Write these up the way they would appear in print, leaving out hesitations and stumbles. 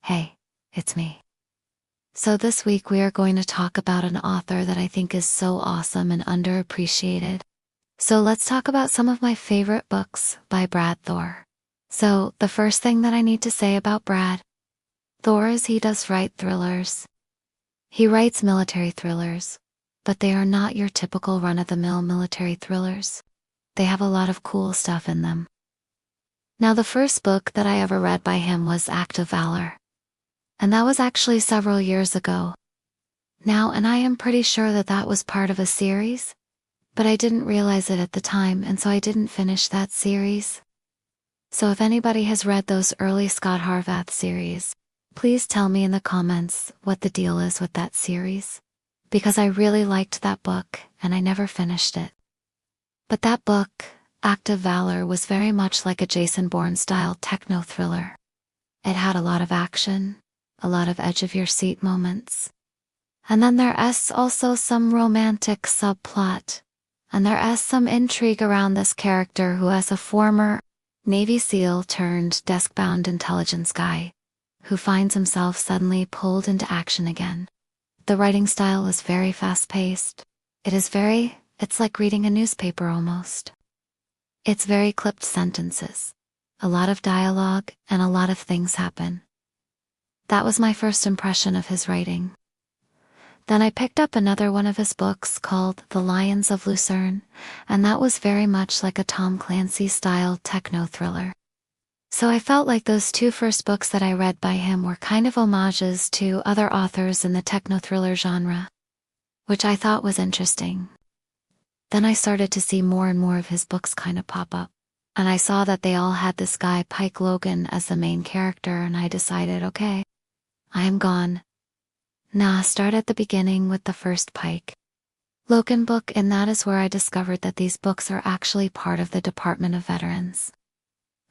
Hey, it's me. So this week we are going to talk about an author that I think is so awesome and underappreciated. So let's talk about some of my favorite books by Brad Thor. So the first thing that I need to say about Brad Thor is he does write thrillers. He writes military thrillers, but they are not your typical run-of-the-mill military thrillers. They have a lot of cool stuff in them. Now the first book that I ever read by him was Act of Valor. And that was actually several years ago. Now, and I am pretty sure that that was part of a series, but I didn't realize it at the time, and so I didn't finish that series. So if anybody has read those early Scot Harvath series, please tell me in the comments what the deal is with that series, because I really liked that book and I never finished it. But that book, Act of Valor, was very much like a Jason Bourne-style techno-thriller. It had a lot of action, a lot of edge-of-your-seat moments. And then there's also some romantic subplot. And there's some intrigue around this character who is a former Navy SEAL turned desk-bound intelligence guy, who finds himself suddenly pulled into action again. The writing style is very fast-paced. It's like reading a newspaper almost. It's very clipped sentences. A lot of dialogue and a lot of things happen. That was my first impression of his writing. Then I picked up another one of his books called The Lions of Lucerne, and that was very much like a Tom Clancy style techno-thriller. So I felt like those two first books that I read by him were kind of homages to other authors in the techno-thriller genre, which I thought was interesting. Then I started to see more and more of his books kind of pop up, and I saw that they all had this guy Pike Logan as the main character, and I decided, okay, I am gone. Start at the beginning with the first Pike Logan book, and that is where I discovered that these books are actually part of the Department of Veterans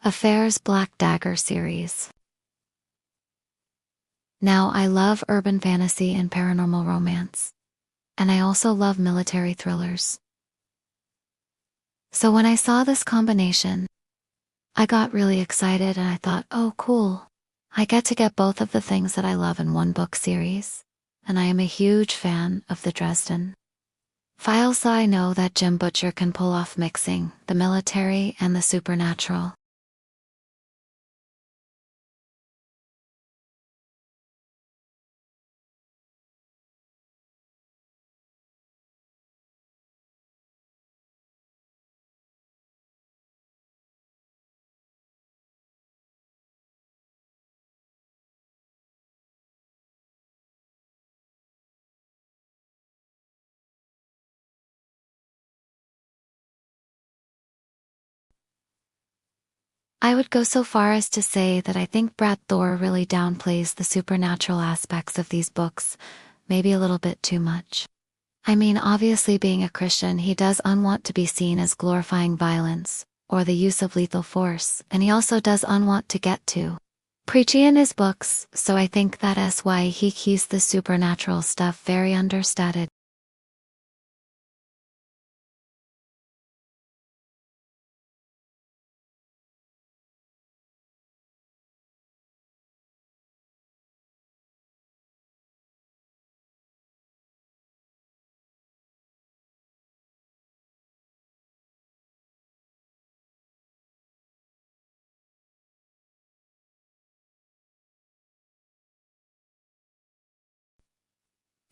Affairs Black Dagger series. Now I love urban fantasy and paranormal romance, and I also love military thrillers. So when I saw this combination, I got really excited and I thought, oh cool, I get to get both of the things that I love in one book series. And I am a huge fan of the Dresden Files, so I know that Jim Butcher can pull off mixing the military and the supernatural. I would go so far as to say that I think Brad Thor really downplays the supernatural aspects of these books, maybe a little bit too much. I mean, obviously being a Christian, he does unwant to be seen as glorifying violence, or the use of lethal force, and he also does unwant to get too preachy in his books, so I think that is why he keeps the supernatural stuff very understated.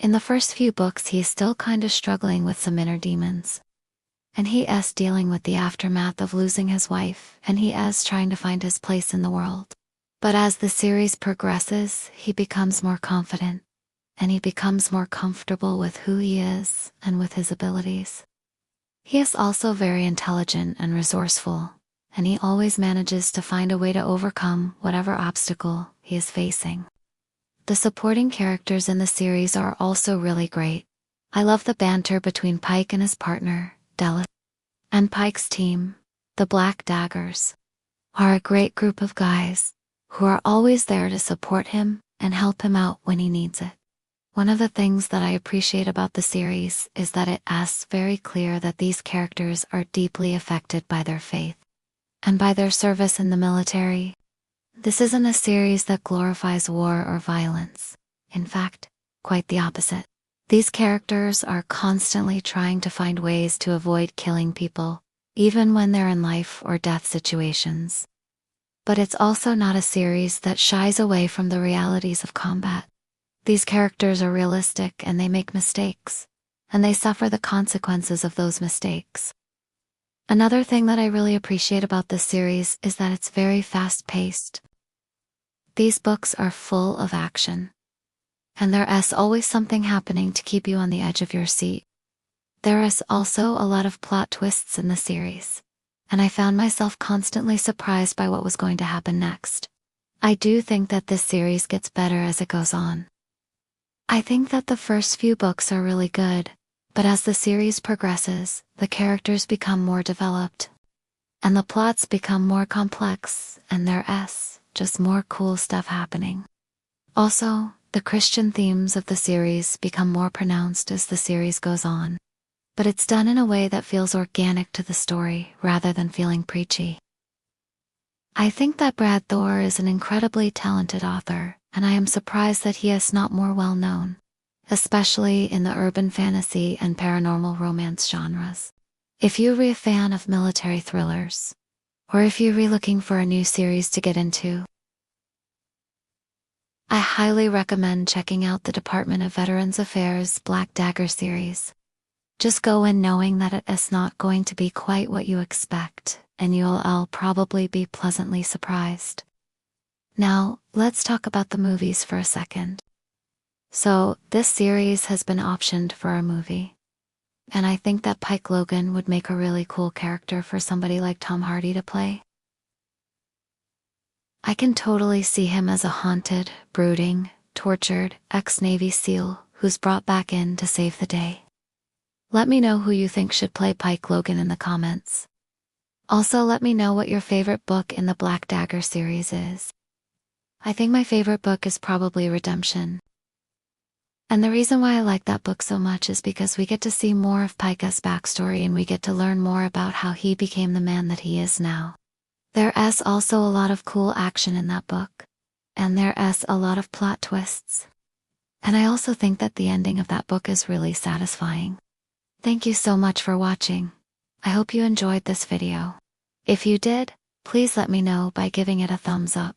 In the first few books he is still kinda struggling with some inner demons. And he is dealing with the aftermath of losing his wife, and he is trying to find his place in the world. But as the series progresses, he becomes more confident, and he becomes more comfortable with who he is and with his abilities. He is also very intelligent and resourceful, and he always manages to find a way to overcome whatever obstacle he is facing. The supporting characters in the series are also really great. I love the banter between Pike and his partner, Della. And Pike's team, the Black Daggers, are a great group of guys who are always there to support him and help him out when he needs it. One of the things that I appreciate about the series is that it is very clear that these characters are deeply affected by their faith and by their service in the military. This isn't a series that glorifies war or violence. In fact, quite the opposite. These characters are constantly trying to find ways to avoid killing people, even when they're in life or death situations. But it's also not a series that shies away from the realities of combat. These characters are realistic and they make mistakes, and they suffer the consequences of those mistakes. Another thing that I really appreciate about this series is that it's very fast-paced. These books are full of action, and there is always something happening to keep you on the edge of your seat. There is also a lot of plot twists in the series, and I found myself constantly surprised by what was going to happen next. I do think that this series gets better as it goes on. I think that the first few books are really good, but as the series progresses, the characters become more developed, and the plots become more complex, and there's just more cool stuff happening. Also, the Christian themes of the series become more pronounced as the series goes on, but it's done in a way that feels organic to the story rather than feeling preachy. I think that Brad Thor is an incredibly talented author, and I am surprised that he is not more well known, especially in the urban fantasy and paranormal romance genres. If you're a fan of military thrillers, or if you're looking for a new series to get into, I highly recommend checking out the Department of Veterans Affairs Black Dagger series. Just go in knowing that it is not going to be quite what you expect, and you'll probably be pleasantly surprised. Now, let's talk about the movies for a second. So, this series has been optioned for a movie, and I think that Pike Logan would make a really cool character for somebody like Tom Hardy to play. I can totally see him as a haunted, brooding, tortured ex-Navy SEAL who's brought back in to save the day. Let me know who you think should play Pike Logan in the comments. Also, let me know what your favorite book in the Black Dagger series is. I think my favorite book is probably Redemption. And the reason why I like that book so much is because we get to see more of Pike's backstory and we get to learn more about how he became the man that he is now. There is also a lot of cool action in that book, and there is a lot of plot twists. And I also think that the ending of that book is really satisfying. Thank you so much for watching. I hope you enjoyed this video. If you did, please let me know by giving it a thumbs up.